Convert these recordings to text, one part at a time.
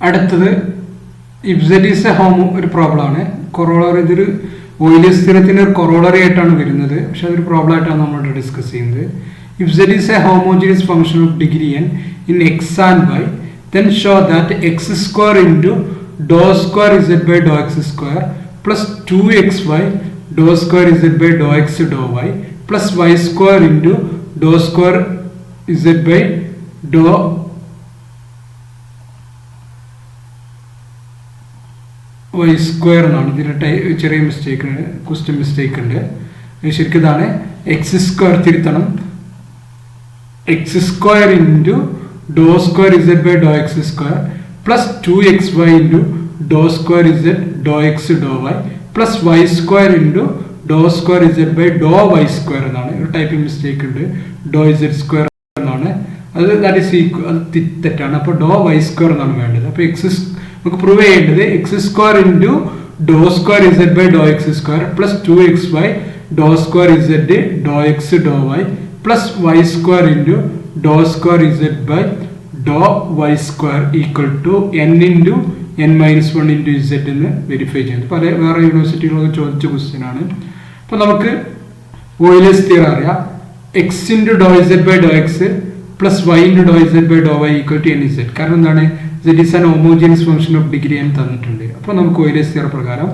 അടുത്തത് if z is a ഒരു പ്രോബ്ലമാണ്. കൊറോളറി ഇതൊരു ഓയിലി സ്ഥിരത്തിന് ഒരു കൊറോളറി ആയിട്ടാണ് വരുന്നത്. പക്ഷെ അതൊരു പ്രോബ്ലം ആയിട്ടാണ് നമ്മൾ ഡിസ്കസ് ചെയ്യുന്നത്. If z is a homogeneous function of degree n in x and y, then show that x square into dou square z by dou x square plus 2xy dou square z by dou x dou y plus y square into dou square z by dou y square എന്നാണ്. ഇതിൻ്റെ ചെറിയ mistake ഉണ്ട്, question mistake ഉണ്ട്. ശരിക്കും ഇതാണ് x square തിരുത്തണം. X square into Dr square Z by Dr X square plus 2xy into Dr square Z Dr X Dr Y plus y square into Dr square Z by Dr Y square എന്നാണ്. ഒരു typing mistake ഉണ്ട്, ഡോ Z square എന്നാണ്. അത് that is അത് തെറ്റാണ്. അപ്പോൾ ഡോ Y square എന്നാണ് വേണ്ടത്. അപ്പോൾ നമുക്ക് പ്രൂവ് ചെയ്യേണ്ടത് x square into Dr square Z by Dr X square plus 2xy Dr square Z Dr X Dr Y plus y square into Dr square Z by Dr Y square equal to n into n minus 1 into z എന്ന് verify ചെയ്യുന്നത്. പല വേറെ യൂണിവേഴ്സിറ്റികളൊക്കെ ചോദിച്ച question ആണ്. അപ്പോൾ നമുക്ക് Euler's theorem അറിയാം. X into Dr Z by Dr X plus Y into Dr Z by Dr Y equal to n z. കാരണം എന്താണ്, z is an homogeneous function of degree n തന്നിട്ടുണ്ട്. അപ്പോൾ നമുക്ക് ഓയിലേഴ്സ് തിയറം പ്രകാരം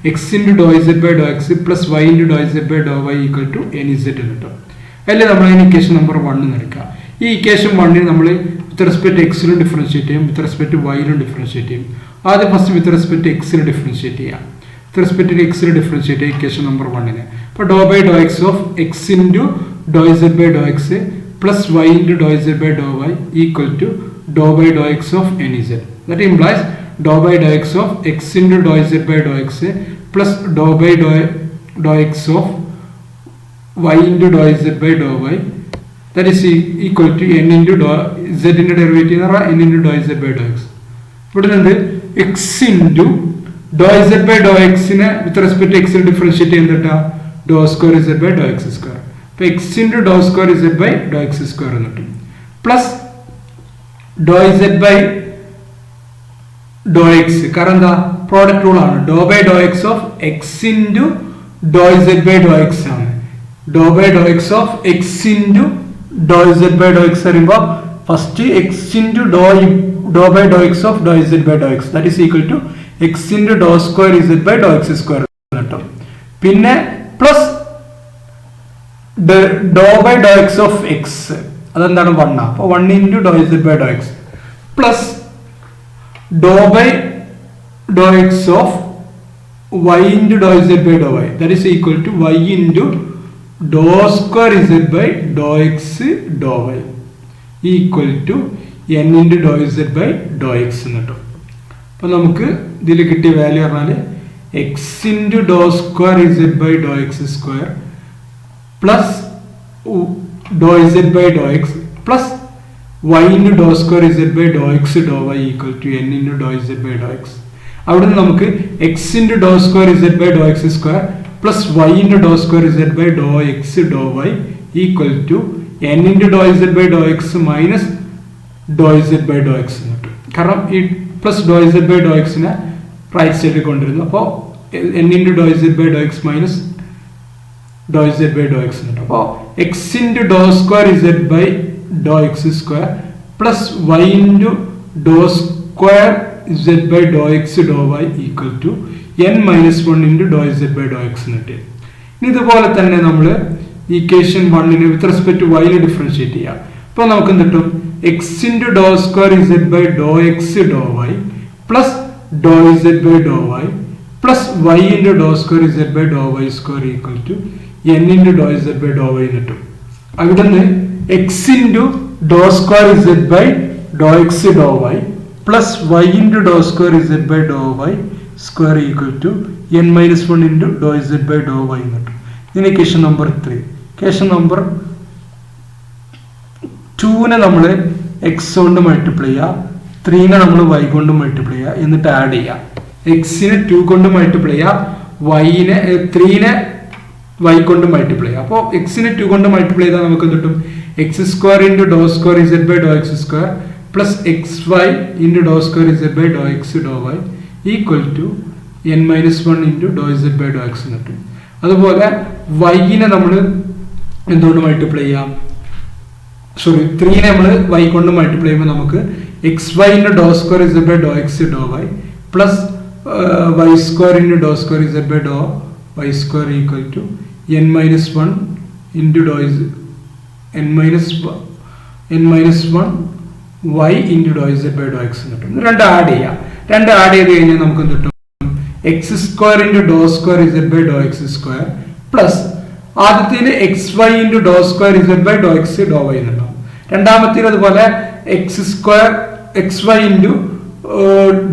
X into Dr Z by Dr X plus Y into Dr Z by Dr Y equal to n z എന്ന് കിട്ടും. അതിൽ നമ്മൾ അതിന് ഇക്വേഷൻ നമ്പർ 1 എടുക്കുക. ഈ ഇക്വേഷൻ 1 നമ്മൾ വിത്ത് റെസ്പെക്ട് എക്സിലും ഡിഫറൻഷിയേറ്റ് ചെയ്യും, വിത്ത് റെസ്പെക്ട് വൈയിലും ഡിഫറൻഷിയേറ്റ് ചെയ്യും. ആദ്യം ഫസ്റ്റ് വിത്ത് റെസ്പെക്ട് എക്സിൽ ഡിഫറൻഷിയേറ്റ് ചെയ്യാം. വിത്ത് റെസ്പെക്ട് എക്സിൽ ഡിഫറൻഷിയേറ്റ് ചെയ്യുക ഇക്വേഷൻ നമ്പർ 1. അപ്പോൾ dou by Dr x of x into Dr Z by Dr X plus Y into Dr Z by Dr Y equal to dou by Dr x of n z. That implies dou by dou x of x into dou z by dou x plus dou by dou x of y into dou z by dou y, that is equal to n into dou z into derivative n into dou z by dou x. ഇവിടെ നിന്ന് x into dou z by dou x നെ with respect to x differentiate ചെയ്യുന്നിട്ടാ dou square z by dou x square. അപ്പോൾ x into dou square z by dou x square എന്ന് കിട്ടും plus dou z by dou x. കാരണം എന്താ, product rule ആണ്. Dou by Dr x of x into Dr Z by Dr x ആണ്. Dou by Dr x of x into Dr Z by Dr x പറയുമ്പോൾ first x into dou by Dr x of dou Z by Dr x that is equal to x into Dr square Z by Dr X square കിട്ടും. പിന്നെ plus Dr by Dr x of x അതെന്താണ് 1 ആണ്. അപ്പോൾ 1 into Dr Z by Dr X plus dou by dou x of y into dou z by dou y, that is equal to y into dou square z by dou x dou y equal to n into dou z by dou x എന്ന് കിട്ടും. അപ്പോൾ നമുക്ക് ഇതിൽ കിട്ടിയ value പറഞ്ഞാൽ x into dou square z by dou x square plus dou z by dou x plus y into dou square z by dou x dou y equal to n into dou z by dou x. അവിടെ നിന്ന് നമുക്ക് x into dou square z by dou x square plus y into dou square z by dou x dou y equal to n into dou z by dou x minus dou z by dou x എന്ന് കിട്ടും. കാരണം ഈ plus dou z by dou x നെ right സൈഡിൽ കൊണ്ടുവരുന്നു. അപ്പോൾ n into dou z by dou x minus dou z by dou x എന്ന് കിട്ടും. അപ്പോൾ x into dou square z by dou x square plus y into dou square z by dou x dou y equal to n minus 1 into dou z by dou x എന്ന് കിട്ടി. ഇനി ഇതുപോലെ തന്നെ നമ്മൾ equation 1 with respect to y differentiate ചെയ്യാം. അപ്പോൾ നമുക്ക് എന്ത് കിട്ടും, x into dou square z by dou x dou y plus dou z by dou y plus y into dou square z by dou y square equal to n into dou z by dou y എന്ന് കിട്ടും. അവിടെ നിന്ന് x into dou square z by dou x dou y plus y into dou square z by dou y square equal to n minus 1 into dou z by dou y എന്ന് കിട്ടും. ഇതിന് equation number 3. Equation number 2 നമ്മൾ x കൊണ്ട് multiply ചെയ്യുക, 3 നമ്മൾ y കൊണ്ട് multiply ചെയ്യുക, എന്നിട്ട് ആഡ് ചെയ്യുക. x-നെ 2 കൊണ്ട് മൾട്ടിപ്ലൈ ചെയ്യുക, 3-നെ y കൊണ്ട് മൾട്ടിപ്ലൈ ചെയ്യുക. അപ്പോൾ x-നെ 2 കൊണ്ട് മൾട്ടിപ്ലൈ ചെയ്താൽ നമുക്ക് എന്ത് കിട്ടും, x square into dou square z by dou x square plus x y into Dr square Z by Dr X Dr Y equal to n minus one into Dr Z by Dr x എന്ന് കിട്ടും. അതുപോലെ വൈനെ നമ്മൾ എന്തുകൊണ്ട് multiply ചെയ്യാം, sorry 3 നമ്മൾ Y കൊണ്ട് multiply ചെയ്യുമ്പോൾ നമുക്ക് x y into Dr square Z by Dr X Dr Y plus y square into Dr square Z by Dr Y square equal to n minus one into dou z n minus one y into Dr Z by Dr x എന്ന് കിട്ടും. രണ്ട് add ചെയ്യാം. രണ്ട് add ചെയ്ത് കഴിഞ്ഞാൽ നമുക്ക് എന്ത് കിട്ടും, x square into Dr square Z by Dr X square plus ആദ്യത്തിൽ x y into Dr square Z by Dr X Dr y എന്നുണ്ടാവും. രണ്ടാമത്തേൽ അതുപോലെ x square x y into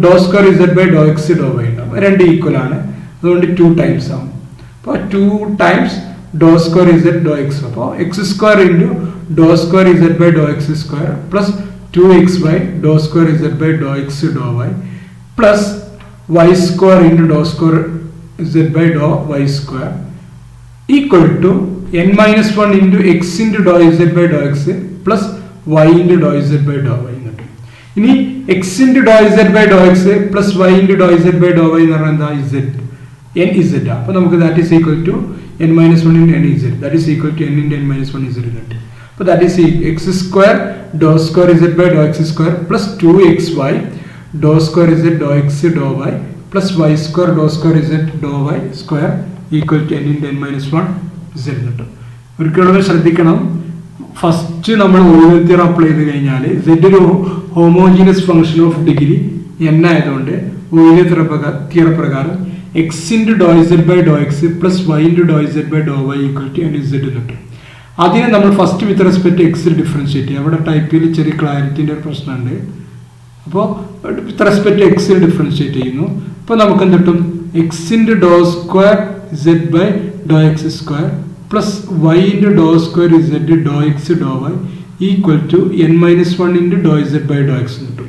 Dr square Z by Dr X Dr y ഉണ്ടാവും. രണ്ട് equal ആണ്, അതുകൊണ്ട് 2 times ആവും. അപ്പോൾ 2 ടൈംസ് ഡോ സ്ക്വയർ ഇസഡ് ഡോ എക്സ്, അപ്പോൾ x square into Dr square Z by Dr X square plus 2xy Dr square Z by Dr X Dr Y plus y square into Dr square Z by Dr Y square equal to n minus one into x into Dr Z by Dr X plus Y into Dr Z by Dr Y എന്ന് കിട്ടും. ഇനി x into Dr Z by Dr X plus Y into Dr Z by Dr Y എന്ന് പറഞ്ഞാൽ എന്താ, z n Z. അപ്പോൾ നമുക്ക് that is equal to n minus one into n z, that is equal to N into N minus one Z കിട്ടും. അപ്പോൾ that is x square Dr square Z by Dr X square plus 2xy Dr square Z Dr X Dr Y plus y square Dr square Z Dr Y square equal to N into N minus one Z കിട്ടും. ഒരിക്കലും ശ്രദ്ധിക്കണം, first നമ്മൾ Euler theorem apply ചെയ്ത് കഴിഞ്ഞാൽ Z ഒരു homogeneous function of degree n ആയതുകൊണ്ട് Euler theorem പ്രകാരം X into Dr Z by Dr X plus Y into Dr Z by Dr Y equal to N Z കിട്ടും. അതിനെ നമ്മൾ first with respect എക്സിൽ differentiate ചെയ്യും. അവിടെ ടൈപ്പിൽ ചെറിയ ക്ലാരിറ്റിൻ്റെ പ്രശ്നമുണ്ട്. അപ്പോൾ വിത്ത് റെസ്പെക്ട് എക്സിൽ ഡിഫറൻഷിയേറ്റ് ചെയ്യുന്നു. അപ്പോൾ നമുക്ക് എന്ത് കിട്ടും, x into Dr square Z by Dr X square plus Y into Dr square Z Dr X Dr Y equal to n minus one into Dr Z by Dr x കിട്ടും.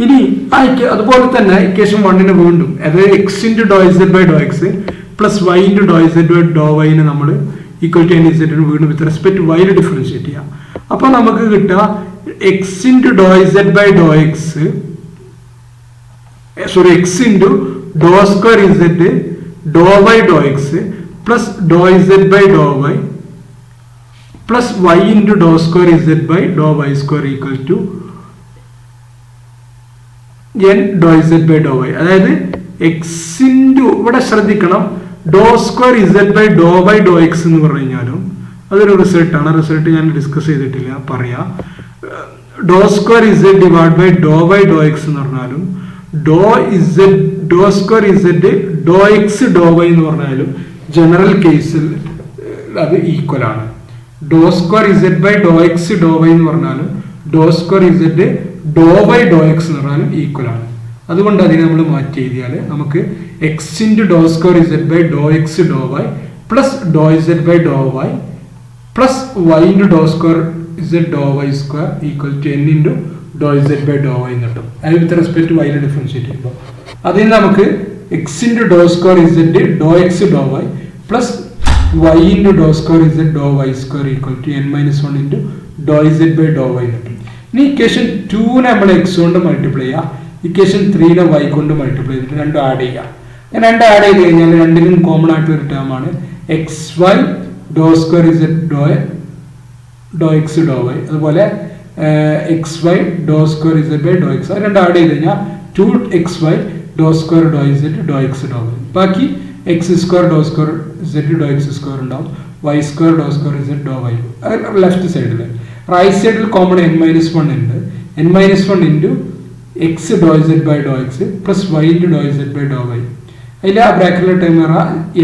ഇനി അതുപോലെ തന്നെ equation 1 വീണ്ടും അതായത് x into Dr Z by Dr X plus Y into Dr Z by dou വൈനെ നമ്മൾ equal to N ഇസഡിന് വീണ്ടും with respect വൈയിൽ differentiate ചെയ്യാം. അപ്പോൾ നമുക്ക് കിട്ടുക x into Dr Z by Dr x sorry x into Dr square Z Dr y dou X plus Dr Z by Dr Y plus Y into Dr square Z by Dr Y square equal to n dou Z by Dr y. അതായത് x into ഇവിടെ ശ്രദ്ധിക്കണം, dou square Z by Dr y dou x എന്ന് പറഞ്ഞു കഴിഞ്ഞാലും അതൊരു റിസൾട്ടാണ്. Result ഞാൻ discuss ചെയ്തിട്ടില്ല, പറയാം. Dou square z divide by Dr y dou x എന്ന് പറഞ്ഞാലും ഡോ സ്ക്വയർ ഇസഡ് ഡോ എക്സ് ഡോ വൈ എന്ന് പറഞ്ഞാലും ജനറൽ കേസിൽ അത് ഈക്വൽ ആണ്. Dou square Z by Dr X Dr Y എന്ന് പറഞ്ഞാലും ഡോ സ്ക്വയർ ഇസഡ് ഡോ വൈ ഡോ എക്സ് എന്ന് പറഞ്ഞാലും ഈക്വൽ ആണ്. അതുകൊണ്ട് അതിനെ നമ്മൾ മാറ്റി എഴുതിയാൽ നമുക്ക് X into Dr square Z by Dr X Dr Y plus Dr Z by Dr Y plus Y into Dr square Z Dr Y square equal to N into Dr Z by Dr Y എന്ന് കിട്ടും. അത് with respect to വൈയിൽ differentiate ചെയ്യുമ്പോൾ അതിന് നമുക്ക് X into Dr square Z Dr X Dr Y plus Y into Dr square Z Dr Y square equal to n minus one into Dr Z by Dr Y കിട്ടും. ഇനി equation 2 നമ്മൾ X കൊണ്ട് multiply ചെയ്യുക, equation 3 Y കൊണ്ട് multiply ചെയ്തിട്ട് രണ്ടും add ചെയ്യുക. രണ്ട് ആഡ് ചെയ്ത് കഴിഞ്ഞാൽ രണ്ടിനും കോമൺ ആയിട്ട് ഒരു ടേമാണ് X Y do square Z Dr X Dr Y, അതുപോലെ X Y do square Z by Dr X. രണ്ട് ആഡ് ചെയ്ത് കഴിഞ്ഞാൽ 2xy Dr square do Z Dr X Dr Y. ബാക്കി എക്സ് സ്ക്വയർ ഡോ സ്ക്വയർ ഇസഡ് ഡോ X square ഉണ്ടാവും, Y square ഡോ square Z ഡോ Y. Left സൈഡിൽ right സൈഡിൽ common N minus one ഉണ്ട്. N minus one into X do Z by Dr X plus Y into Dr Z by Dr Y. അതിൽ ആ ബ്രാക്കറ്റിലെ time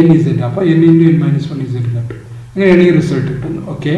N Z, അപ്പോൾ N into N minus one Z കിട്ടും. അങ്ങനെയാണ് ഈ result കിട്ടുന്നത്. Okay.